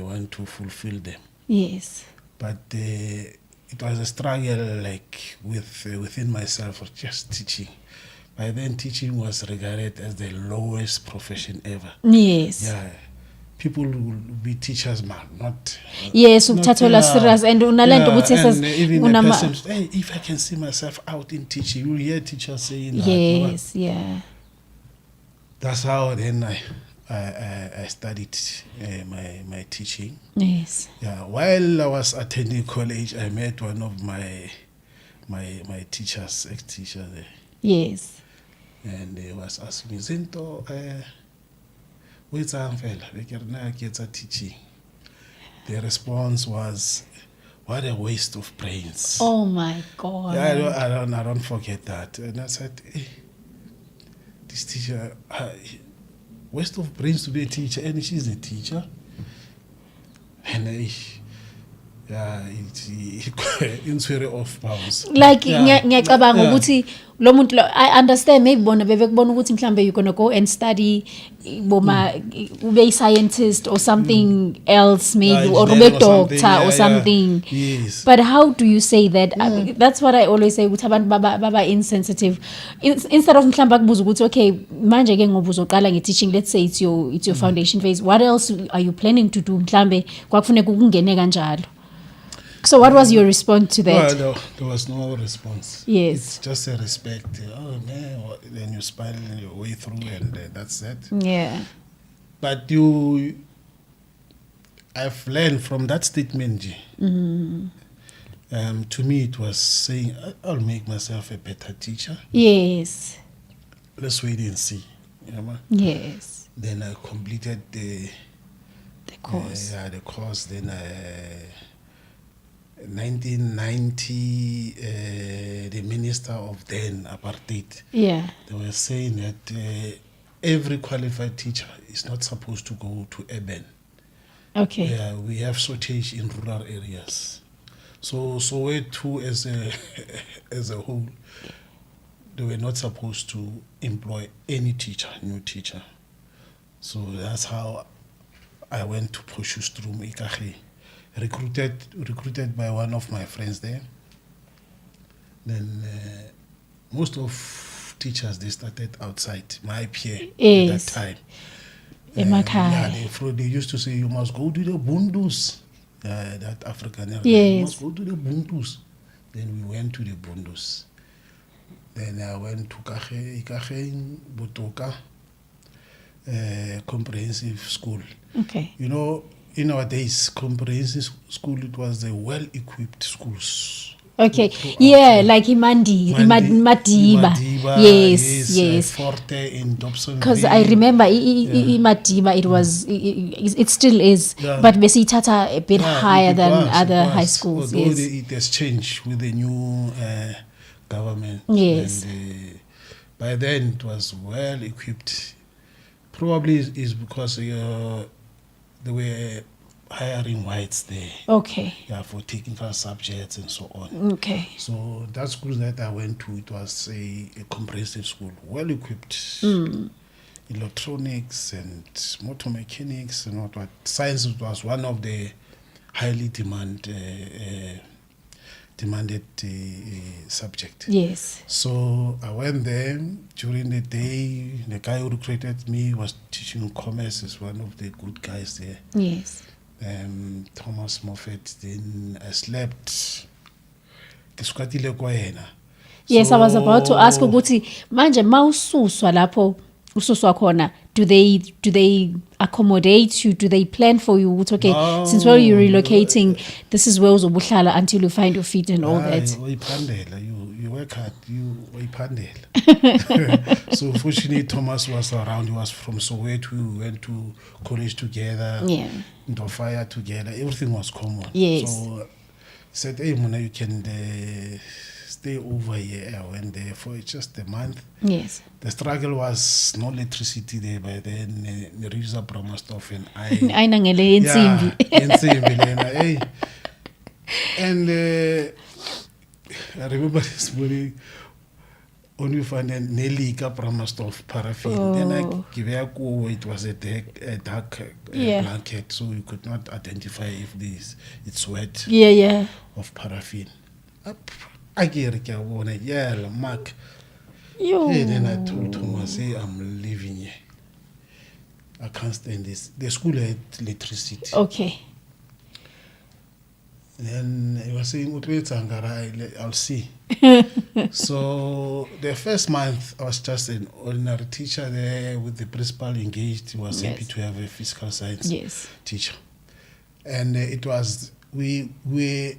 you want to fulfill them. Yes. But it was a struggle, like within myself, of just teaching. By then, teaching was regarded as the lowest profession ever. Yes. Yeah, people will be teachers, man, not. Yes, ukuthathelwa serious and unalento ukuthi and even a person, hey, if I can see myself out in teaching, you hear teachers saying that. Yes, yeah. That's how then I studied my teaching. Yes. Yeah, while I was attending college, I met one of my teachers, ex-teacher there. Yes. And he was asking me, Zinto, where's Anfela? Teaching. The response was, what a waste of brains. Oh my God. Yeah, I don't forget that. And I said, hey, this teacher, waste of brains to be a teacher, and she's a teacher. And yeah, it's very off bounds. Like ngiyacabanga ukuthi lo muntu I understand maybe bona bebekubona ukuthi mhlambe you're going to go and study ube scientist or something else maybe or ube doctor or something. Yes. But how do you say that? That's what I always say ukuthi abantu baba insensitive. Instead of mhlambe akubuza ukuthi okay manje ke ngoba uzoqala nge-teaching, let's say it's your foundation phase, what else are you planning to do mhlambe kwakufuneka ukungene kanjalo? So what was your response to that? Well, there was no response. Yes. It's just a respect. Oh, man. Then you smile your way through and that's it. Yeah. But I've learned from that statement, to me it was saying, I'll make myself a better teacher. Yes. Let's wait and see. You know, yes. Then I completed the course. The course. Then 1990, the minister of then apartheid, they were saying that every qualified teacher is not supposed to go to urban. Okay. Yeah, we have shortage in rural areas. So too as a whole, they were not supposed to employ any new teacher. So that's how I went to Potchefstroom, Ikageng. Recruited by one of my friends there. Then most of teachers, they started outside my peer at that time. They used to say, you must go to the Bundus, that African area. Yes. You must go to the Bundus. Then we went to the Bundus. Then I went to Ikageng, Botoka, comprehensive school. Okay. You know, in our days, comprehensive school, it was the well-equipped schools. Okay, yeah, like Madiba. Yes. Forte in Dobson. Because I remember Madiba, it still is, but Besitata a bit higher than other high schools. Although it has changed with the new government. Yes. And, by then, it was well-equipped. Probably is because they were hiring whites there. Okay. Yeah, for technical subjects and so on. Okay. So that school that I went to, it was a comprehensive school, well equipped. Electronics and motor mechanics and what. Science was one of the highly demanded subject. Yes. So I went there during the day. The guy who recruited me was teaching commerce, is one of the good guys there. Yes. Thomas Moffat. Then I slept. Yes, I was about to ask ukuthi manje mawususwa lapho ususwa khona, do they accommodate you? Do they plan for you? Okay, no. Since where you're relocating, this is where uzobuhlala until you find your feet and all that. You work hard. So fortunately, Thomas was around. He was from Soweto. We went to college together. Yeah. Into fire together. Everything was common. Yes. So he said, "Hey, Mona, you can stay over here." I went there for just a month. Yes. The struggle was no electricity there by then. The rivers are Brahmastov and and I remember this morning only find a Nelly Capramas of paraffin. Then I give it was a dark blanket, so you could not identify if it's wet. Yeah. Of paraffin. I get it, yeah, Mark. Yo. Hey, then I told Thomas, hey, I'm leaving here. I can't stand this. The school had electricity. Okay. And then he was saying, I'll see. So the first month, I was just an ordinary teacher there with the principal engaged. He was happy to have a physical science teacher. And it was, we were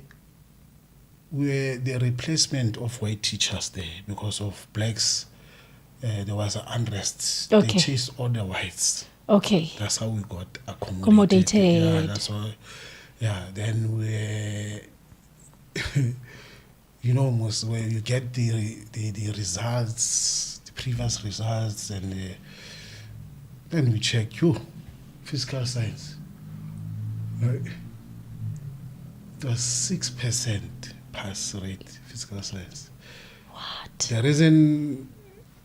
the replacement of white teachers there because of blacks. There was an unrest. Okay. They chased all the whites. Okay. That's how we got accommodated. Yeah, That's why. Yeah, then we, you know, most where you get the results, the previous results, and then we check physical science. Right? It was 6% pass rate, physical science. What? The reason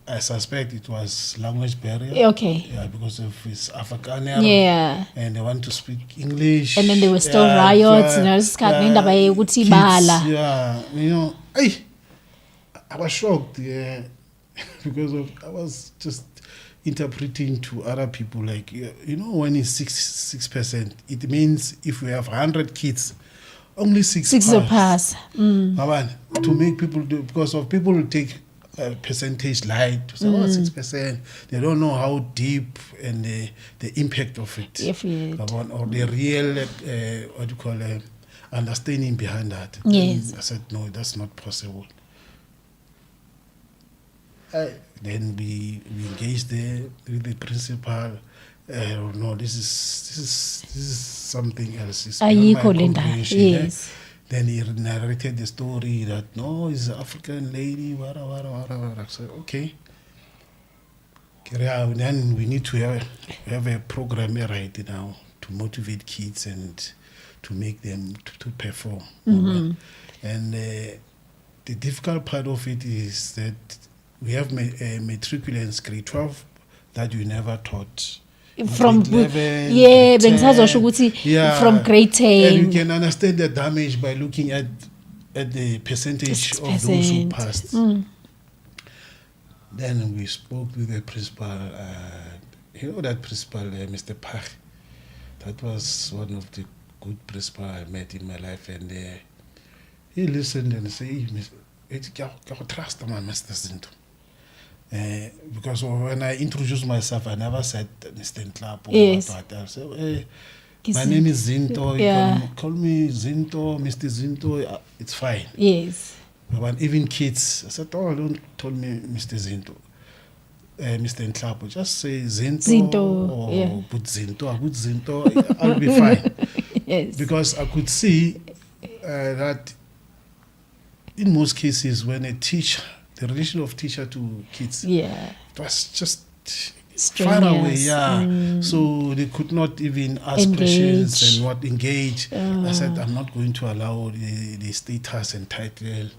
I suspect it was language barrier. Okay. Yeah, because of his Afrikaner. Yeah. And they want to speak English. And then there were still riots, Yeah, you know, I was shocked, yeah, because I was just interpreting to other people like, you know, when it's 6%, it means if we have 100 kids, only six pass. To make people do, because of people who take percentage light to say, 6%. They don't know how deep and the impact of it, or the real understanding behind that. Yes. I said no, that's not possible. Then we engaged there with the principal. No, this is something else. It's beyond my comprehension. Yes. Then he narrated the story that no, it's an African lady, wara. So okay. Then we need to have a program right now to motivate kids and to make them to perform. Mm-hmm. And the difficult part of it is that we have matriculants grade 12 that you never taught. From from grade 10. And you can understand the damage by looking at the percentage of those who passed. Then we spoke with the principal. You know that principal, Mr. Pach. That was one of the good principal I met in my life, and he listened and said, "Hey, trust man, Mr. Zinto." Because when I introduced myself, I never said Mr. Ntlap or what. I said, hey, my name is Zinto. You can call me Zinto, Mr. Zinto. It's fine. Yes. But even kids, I said, don't tell me Mr. Zinto. Mr. Ntlap, just say Zinto or put Zinto. I'll be fine. Yes. Because I could see that in most cases when a teacher, the relation of teacher to kids, it was just far away, so they could not even ask questions and engage. I said, I'm not going to allow the status and title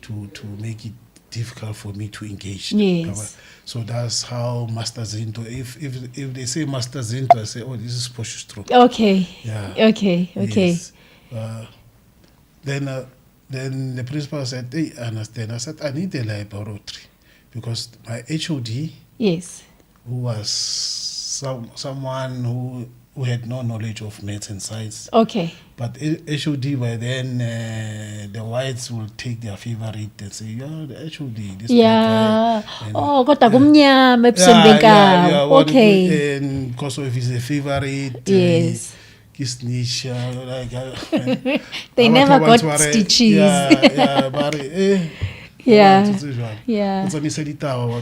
to make it difficult for me to engage. Yes. So that's how Master Zinto, if they say Master Zinto, I say, oh, this is Poshustro. Okay. Yeah. Okay. Yes. Then the principal said, hey, I understand. I said, I need a laboratory because my HOD, who was someone who had no knowledge of maths and science. Okay. But HOD, by then, the whites will take their favorite and say, yeah, the HOD. This guy. Kota kumnyama ebusweni benkawu. Okay. And because of his favorite. Yes. They never got stitches.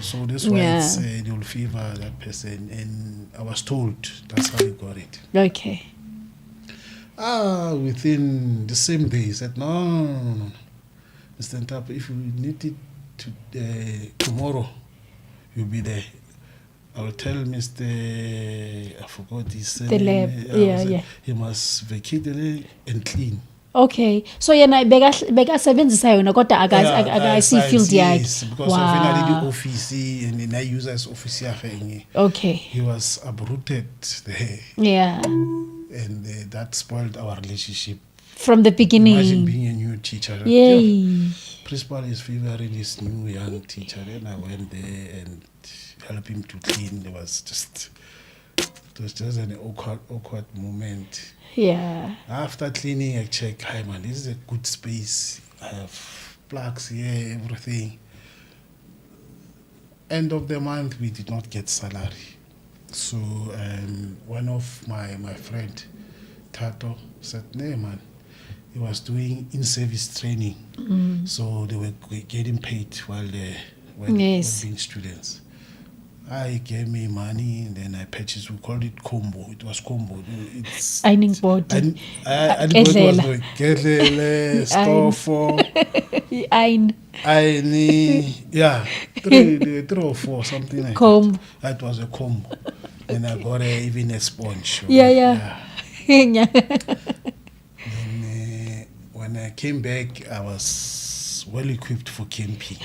So this whites, they will favor that person, and I was told that's how we got it. Okay. Within the same day, he said, no. Mr. Ntap, if you need it tomorrow, you'll be there. I'll tell Mr. I forgot his name. The lab. He must vacate the lab and clean. Okay. So yena bekasebenzisa yona kodwa akasi field yakhe. Yes, because of the office and then I use as office yakhe. Okay. He was uprooted there. Yeah. And that spoiled our relationship. From the beginning. Imagine being a new teacher. Yay. Principal is favoring this new young teacher. Then I went there and helped him to clean. It was just an awkward moment. Yeah. After cleaning, I check, hi man, this is a good space. I have plugs here, everything. End of the month, we did not get salary. So one of my friend, Tato, said, "Nee man," he was doing in-service training. So they were getting paid while they were being students. I gave me money and then I purchased, we called it combo. It was combo. It's ironing board. I didn't know what it was. Kedlele, stofo. Iron. Yeah, three or four, something like Comb. that. That was a combo. And I got even a sponge. Yeah. Then when I came back, I was well equipped for camping.